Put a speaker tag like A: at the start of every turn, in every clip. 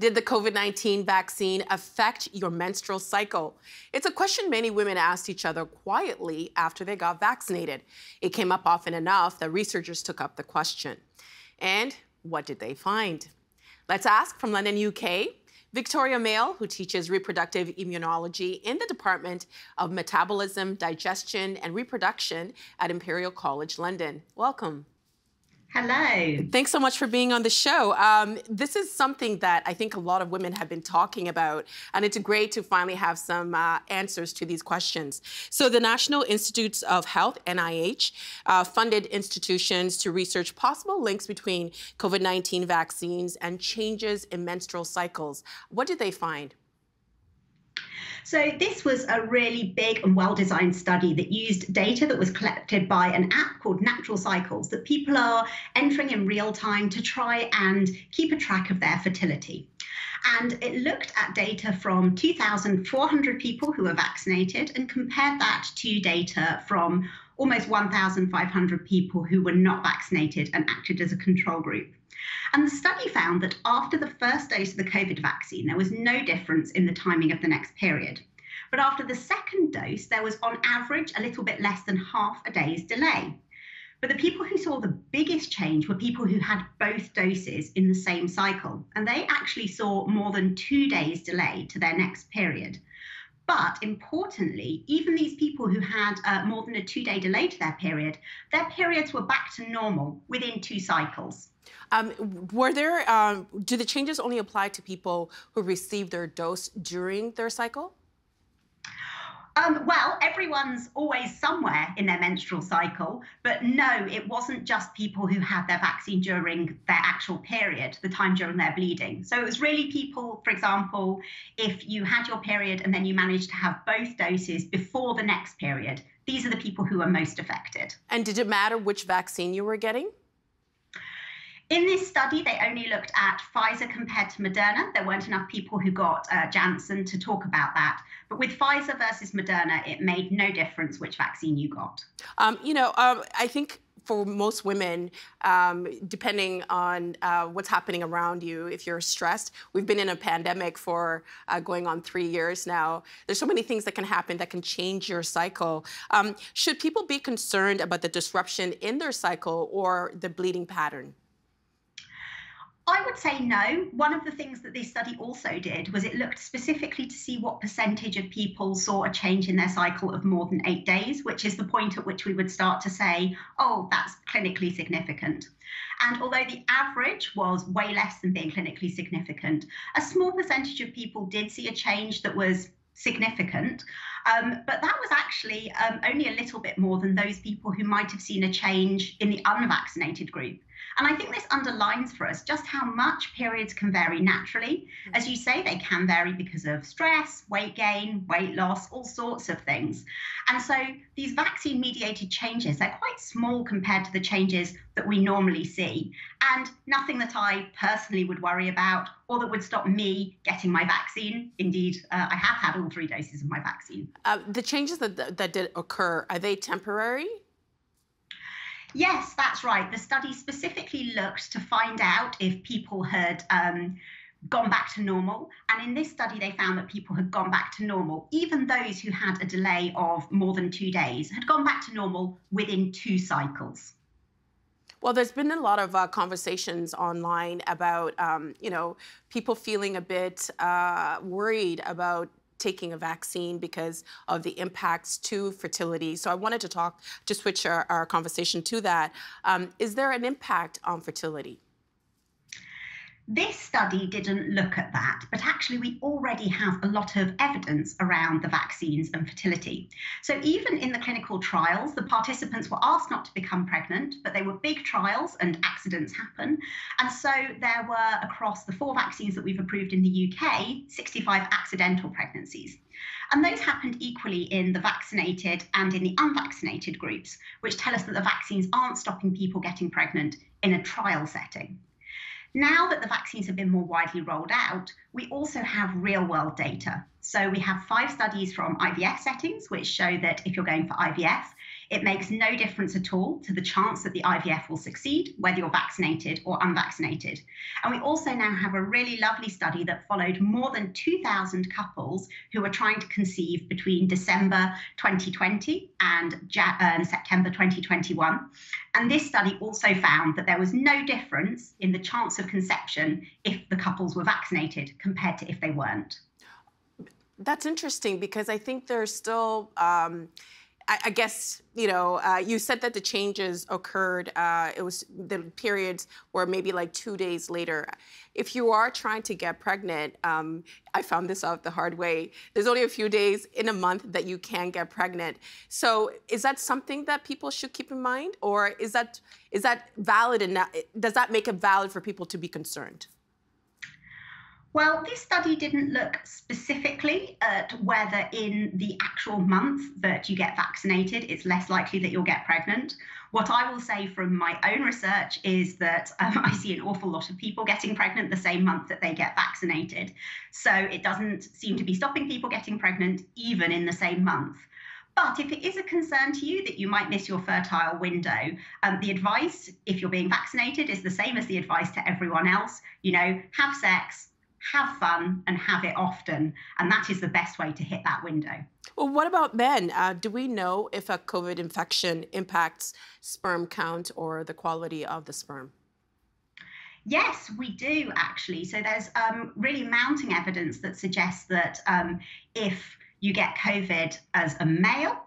A: Did the COVID-19 vaccine affect your menstrual cycle? It's a question many women asked each other quietly after they got vaccinated. It came up often enough that researchers took up the question. And what did they find? Let's ask from London, UK, Victoria Mail, who teaches reproductive immunology in the Department of Metabolism, Digestion and Reproduction at Imperial College London. Welcome.
B: Hello.
A: Thanks so much for being on the show. This is something that I think a lot of women have been talking about, and it's great to finally have some answers to these questions. So the National Institutes of Health, NIH, funded institutions to research possible links between COVID-19 vaccines and changes in menstrual cycles. What did they find?
B: So this was a really big and well-designed study that used data that was collected by an app called Natural Cycles that people are entering in real time to try and keep a track of their fertility. And it looked at data from 2,400 people who were vaccinated and compared that to data from almost 1,500 people who were not vaccinated and acted as a control group. And the study found that after the first dose of the COVID vaccine, there was no difference in the timing of the next period. But after the second dose, there was on average a little bit less than half a day's delay. But the people who saw the biggest change were people who had both doses in the same cycle, and they actually saw more than 2 days delay to their next period. But importantly, even these people who had more than a 2-day delay to their periods were back to normal within 2 cycles.
A: Do the changes only apply to people who received their dose during their cycle?
B: Well, everyone's always somewhere in their menstrual cycle, but no, it wasn't just people who had their vaccine during their actual period, the time during their bleeding. So it was really people, for example, if you had your period and then you managed to have both doses before the next period, these are the people who are most affected.
A: And did it matter which vaccine you were getting?
B: In this study, they only looked at Pfizer compared to Moderna. There weren't enough people who got Janssen to talk about that. But with Pfizer versus Moderna, it made no difference which vaccine you got.
A: I think for most women, depending on what's happening around you, if you're stressed, we've been in a pandemic for going on 3 years now. There's so many things that can happen that can change your cycle. Should people be concerned about the disruption in their cycle or the bleeding pattern?
B: I would say no. One of the things that this study also did was it looked specifically to see what percentage of people saw a change in their cycle of more than 8 days, which is the point at which we would start to say, oh, that's clinically significant. And although the average was way less than being clinically significant, a small percentage of people did see a change that was significant, but that was actually only a little bit more than those people who might have seen a change in the unvaccinated group. And I think this underlines for us just how much periods can vary naturally. As you say, they can vary because of stress, weight gain, weight loss, all sorts of things. And so these vaccine-mediated changes, they're quite small compared to the changes that we normally see, and nothing that I personally would worry about or that would stop me getting my vaccine. Indeed, I have had all 3 doses of my vaccine.
A: The changes that did occur, are they temporary?
B: Yes, that's right. The study specifically looked to find out if people had gone back to normal. And in this study, they found that people had gone back to normal. Even those who had a delay of more than 2 days had gone back to normal within 2 cycles.
A: Well, there's been a lot of conversations online about, people feeling a bit worried about taking a vaccine because of the impacts to fertility. So I wanted to switch our conversation to that. Is there an impact on fertility?
B: This study didn't look at that, but actually we already have a lot of evidence around the vaccines and fertility. So even in the clinical trials, the participants were asked not to become pregnant, but they were big trials and accidents happen. And so there were, across the 4 vaccines that we've approved in the UK, 65 accidental pregnancies. And those happened equally in the vaccinated and in the unvaccinated groups, which tell us that the vaccines aren't stopping people getting pregnant in a trial setting. Now that the vaccines have been more widely rolled out, we also have real-world data. So we have 5 studies from IVF settings, which show that if you're going for IVF, It makes no difference at all to the chance that the IVF will succeed, whether you're vaccinated or unvaccinated. And we also now have a really lovely study that followed more than 2,000 couples who were trying to conceive between December 2020 and September 2021. And this study also found that there was no difference in the chance of conception if the couples were vaccinated compared to if they weren't.
A: That's interesting because I think there's still, I guess, you said that the changes occurred, it was the periods were maybe like 2 days later. If you are trying to get pregnant, I found this out the hard way. There's only a few days in a month that you can get pregnant. So is that something that people should keep in mind? Or is that valid enough? Does that make it valid for people to be concerned?
B: Well, this study didn't look specifically at whether in the actual month that you get vaccinated, it's less likely that you'll get pregnant. What I will say from my own research is that I see an awful lot of people getting pregnant the same month that they get vaccinated. So it doesn't seem to be stopping people getting pregnant even in the same month. But if it is a concern to you that you might miss your fertile window, the advice, if you're being vaccinated, is the same as the advice to everyone else. Have sex, have fun, and have it often. And that is the best way to hit that window.
A: Well, what about men? Do we know if a COVID infection impacts sperm count or the quality of the sperm?
B: Yes, we do, actually. So there's really mounting evidence that suggests that if you get COVID as a male,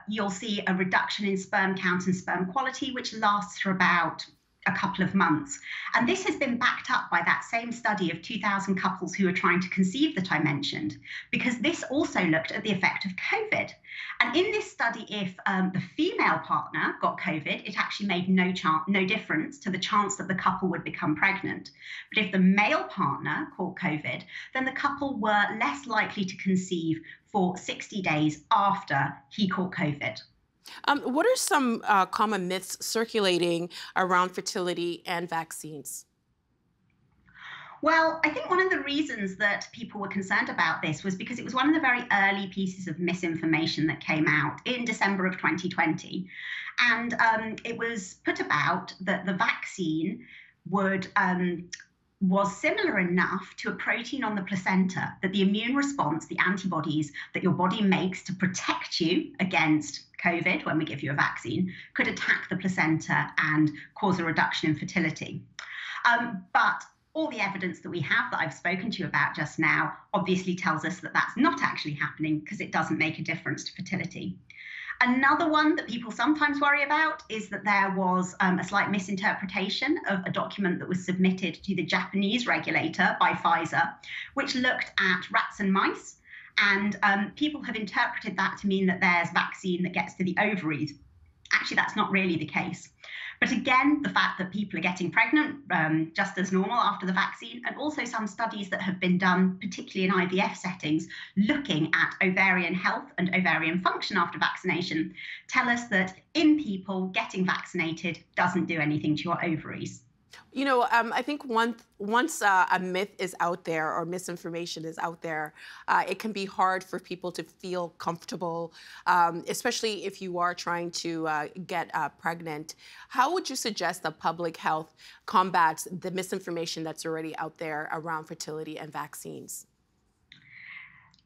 B: you'll see a reduction in sperm count and sperm quality, which lasts for about a couple of months. And this has been backed up by that same study of 2,000 couples who are trying to conceive that I mentioned, because this also looked at the effect of COVID. And in this study, if the female partner got COVID, it actually made no difference to the chance that the couple would become pregnant. But if the male partner caught COVID, then the couple were less likely to conceive for 60 days after he caught COVID.
A: What are some common myths circulating around fertility and vaccines?
B: Well, I think one of the reasons that people were concerned about this was because it was one of the very early pieces of misinformation that came out in December of 2020. And it was put about that the vaccine was similar enough to a protein on the placenta that the immune response, the antibodies that your body makes to protect you against COVID when we give you a vaccine, could attack the placenta and cause a reduction in fertility. But all the evidence that we have that I've spoken to you about just now obviously tells us that that's not actually happening because it doesn't make a difference to fertility. Another one that people sometimes worry about is that there was a slight misinterpretation of a document that was submitted to the Japanese regulator by Pfizer, which looked at rats and mice. And people have interpreted that to mean that there's vaccine that gets to the ovaries. Actually, that's not really the case. But again, the fact that people are getting pregnant just as normal after the vaccine, and also some studies that have been done, particularly in IVF settings, looking at ovarian health and ovarian function after vaccination, tell us that in people, getting vaccinated doesn't do anything to your ovaries.
A: I think once a myth is out there or misinformation is out there, it can be hard for people to feel comfortable, especially if you are trying to get pregnant. How would you suggest that public health combats the misinformation that's already out there around fertility and vaccines?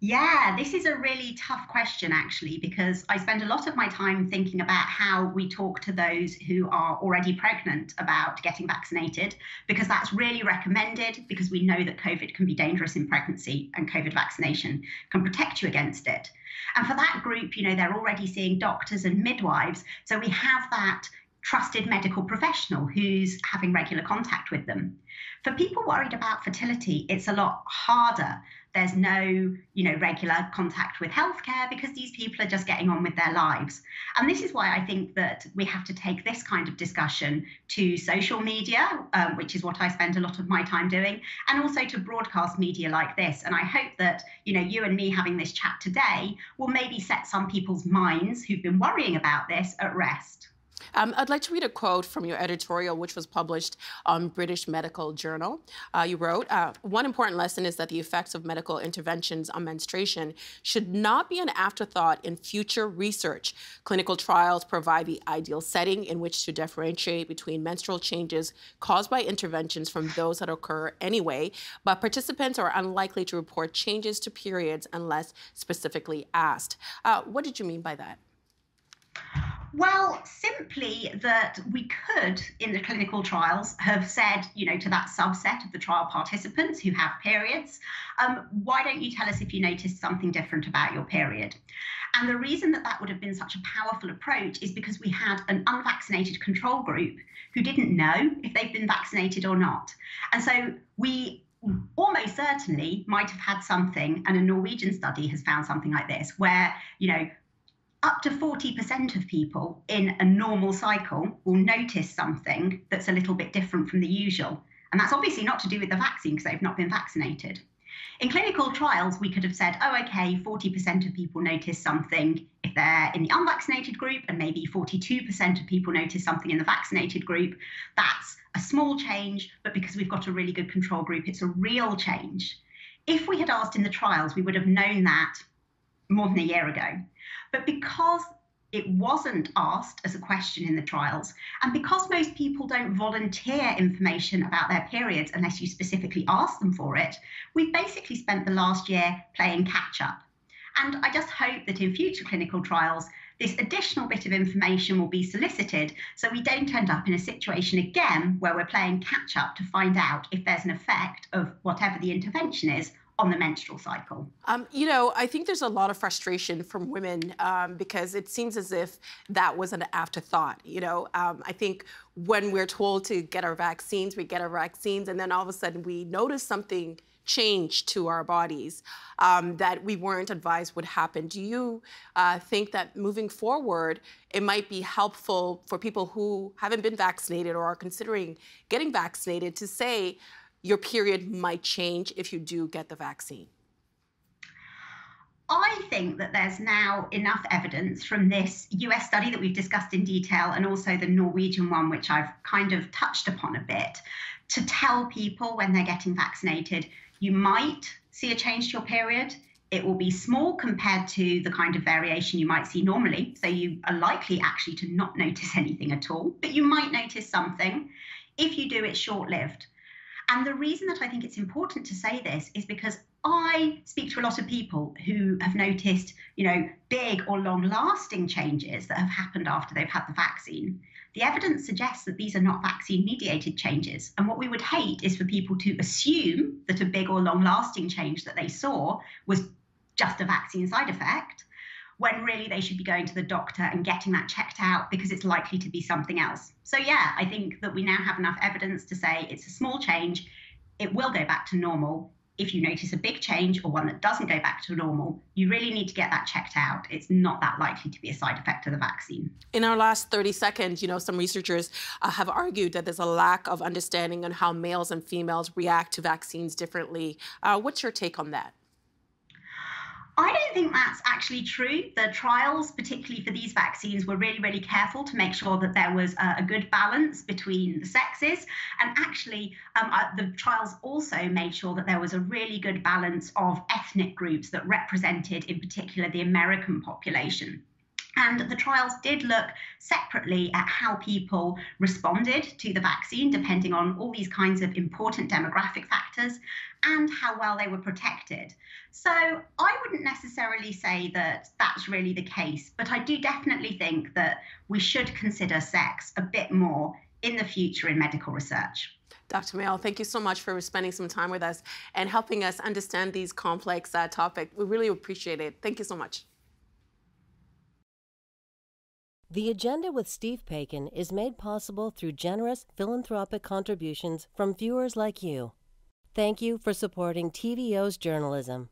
B: Yeah, this is a really tough question, actually, because I spend a lot of my time thinking about how we talk to those who are already pregnant about getting vaccinated, because that's really recommended, because we know that COVID can be dangerous in pregnancy and COVID vaccination can protect you against it. And for that group, they're already seeing doctors and midwives. So we have that trusted medical professional who's having regular contact with them. For people worried about fertility, it's a lot harder. There's no, regular contact with healthcare because these people are just getting on with their lives. And this is why I think that we have to take this kind of discussion to social media, which is what I spend a lot of my time doing, and also to broadcast media like this. And I hope that, you and me having this chat today will maybe set some people's minds who've been worrying about this at rest.
A: I'd like to read a quote from your editorial, which was published on British Medical Journal. You wrote, one important lesson is that the effects of medical interventions on menstruation should not be an afterthought in future research. Clinical trials provide the ideal setting in which to differentiate between menstrual changes caused by interventions from those that occur anyway, but participants are unlikely to report changes to periods unless specifically asked. What did you mean by that?
B: Well, simply that we could, in the clinical trials, have said, to that subset of the trial participants who have periods, why don't you tell us if you noticed something different about your period? And the reason that that would have been such a powerful approach is because we had an unvaccinated control group who didn't know if they've been vaccinated or not. And so we almost certainly might have had something, and a Norwegian study has found something like this, where, up to 40% of people in a normal cycle will notice something that's a little bit different from the usual. And that's obviously not to do with the vaccine because they've not been vaccinated. In clinical trials, we could have said, oh, okay, 40% of people notice something if they're in the unvaccinated group, and maybe 42% of people notice something in the vaccinated group. That's a small change, but because we've got a really good control group, it's a real change. If we had asked in the trials, we would have known that more than a year ago. But because it wasn't asked as a question in the trials, and because most people don't volunteer information about their periods unless you specifically ask them for it, we've basically spent the last year playing catch up. And I just hope that in future clinical trials, this additional bit of information will be solicited so we don't end up in a situation again where we're playing catch up to find out if there's an effect of whatever the intervention is on the menstrual cycle.
A: I think there's a lot of frustration from women because it seems as if that was an afterthought. I think when we're told to get our vaccines, we get our vaccines, and then all of a sudden we notice something change to our bodies that we weren't advised would happen. Do you think that moving forward, it might be helpful for people who haven't been vaccinated or are considering getting vaccinated to say, your period might change if you do get the vaccine?
B: I think that there's now enough evidence from this US study that we've discussed in detail, and also the Norwegian one, which I've kind of touched upon a bit, to tell people when they're getting vaccinated, you might see a change to your period. It will be small compared to the kind of variation you might see normally. So you are likely actually to not notice anything at all, but you might notice something. If you do, it's short-lived. And the reason that I think it's important to say this is because I speak to a lot of people who have noticed, big or long-lasting changes that have happened after they've had the vaccine. The evidence suggests that these are not vaccine-mediated changes. And what we would hate is for people to assume that a big or long-lasting change that they saw was just a vaccine side effect, when really they should be going to the doctor and getting that checked out because it's likely to be something else. So yeah, I think that we now have enough evidence to say it's a small change. It will go back to normal. If you notice a big change or one that doesn't go back to normal, you really need to get that checked out. It's not that likely to be a side effect of the vaccine.
A: In our last 30 seconds, some researchers have argued that there's a lack of understanding on how males and females react to vaccines differently. What's your take on that?
B: I don't think that's actually true. The trials, particularly for these vaccines, were really, really careful to make sure that there was a good balance between the sexes. And actually, the trials also made sure that there was a really good balance of ethnic groups that represented, in particular, the American population. And the trials did look separately at how people responded to the vaccine, depending on all these kinds of important demographic factors, and how well they were protected. So I wouldn't necessarily say that that's really the case, but I do definitely think that we should consider sex a bit more in the future in medical research.
A: Dr. Mayall, thank you so much for spending some time with us and helping us understand these complex topics. We really appreciate it. Thank you so much.
C: The Agenda with Steve Paikin is made possible through generous philanthropic contributions from viewers like you. Thank you for supporting TVO's journalism.